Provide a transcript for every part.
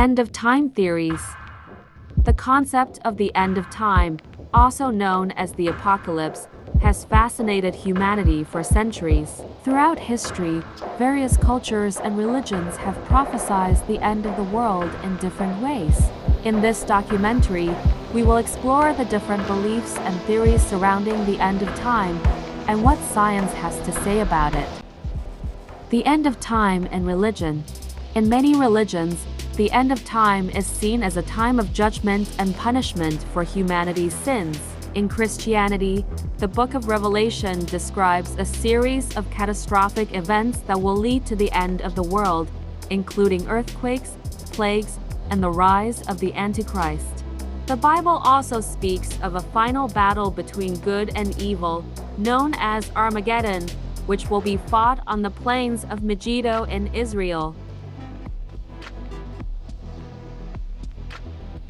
End of time theories. The concept of the end of time, also known as the apocalypse, has fascinated humanity for centuries. Throughout history, various cultures and religions have prophesied the end of the world in different ways. In this documentary, we will explore the different beliefs and theories surrounding the end of time and what science has to say about it. The end of time and religion. In many religions, the end of time is seen as a time of judgment and punishment for humanity's sins. In Christianity, the Book of Revelation describes a series of catastrophic events that will lead to the end of the world, including earthquakes, plagues, and the rise of the Antichrist. The Bible also speaks of a final battle between good and evil, known as Armageddon, which will be fought on the plains of Megiddo in Israel.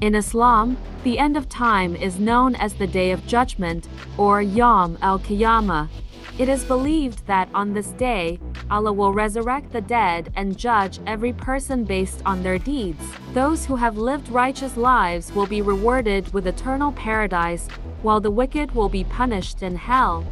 In Islam, the end of time is known as the Day of Judgment, or Yawm al-Qiyamah. It is believed that on this day, Allah will resurrect the dead and judge every person based on their deeds. Those who have lived righteous lives will be rewarded with eternal paradise, while the wicked will be punished in hell.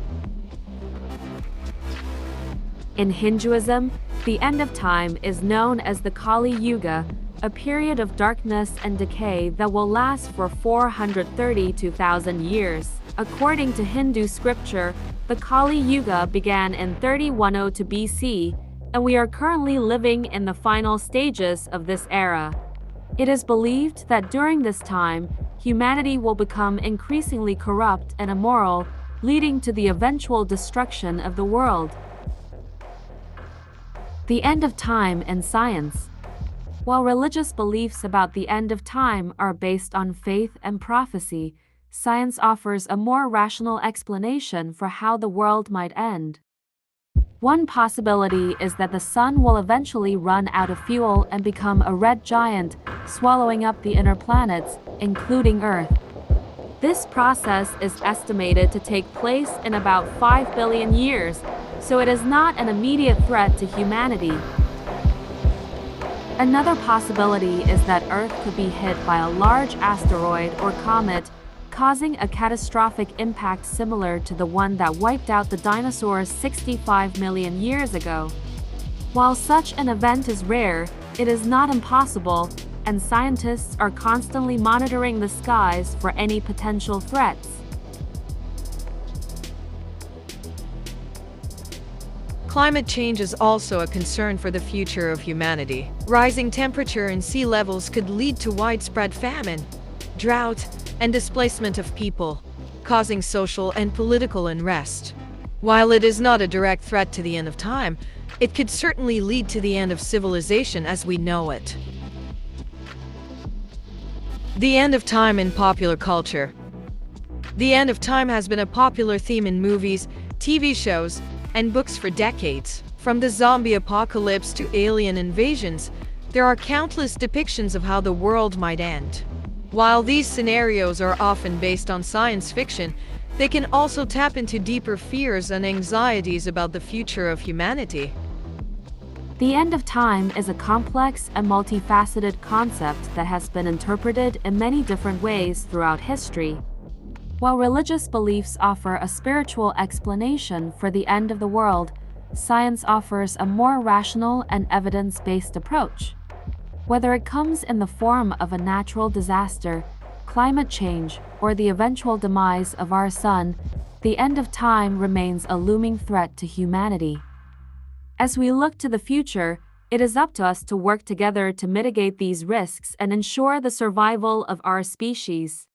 In Hinduism, the end of time is known as the Kali Yuga, a period of darkness and decay that will last for 432,000 years. According to Hindu scripture, the Kali Yuga began in 3102 BC, and we are currently living in the final stages of this era. It is believed that during this time, humanity will become increasingly corrupt and immoral, leading to the eventual destruction of the world. The end of time and science. While religious beliefs about the end of time are based on faith and prophecy, science offers a more rational explanation for how the world might end. One possibility is that the sun will eventually run out of fuel and become a red giant, swallowing up the inner planets, including Earth. This process is estimated to take place in about 5 billion years, so it is not an immediate threat to humanity. Another possibility is that Earth could be hit by a large asteroid or comet, causing a catastrophic impact similar to the one that wiped out the dinosaurs 65 million years ago. While such an event is rare, it is not impossible, and scientists are constantly monitoring the skies for any potential threats. Climate change is also a concern for the future of humanity. Rising temperature and sea levels could lead to widespread famine, drought, and displacement of people, causing social and political unrest. While it is not a direct threat to the end of time, it could certainly lead to the end of civilization as we know it. The end of time in popular culture. The end of time has been a popular theme in movies, TV shows, and books for decades. From the zombie apocalypse to alien invasions, there are countless depictions of how the world might end. While these scenarios are often based on science fiction, they can also tap into deeper fears and anxieties about the future of humanity. The end of time is a complex and multifaceted concept that has been interpreted in many different ways throughout history. While religious beliefs offer a spiritual explanation for the end of the world, science offers a more rational and evidence-based approach. Whether it comes in the form of a natural disaster, climate change, or the eventual demise of our sun, the end of time remains a looming threat to humanity. As we look to the future, it is up to us to work together to mitigate these risks and ensure the survival of our species.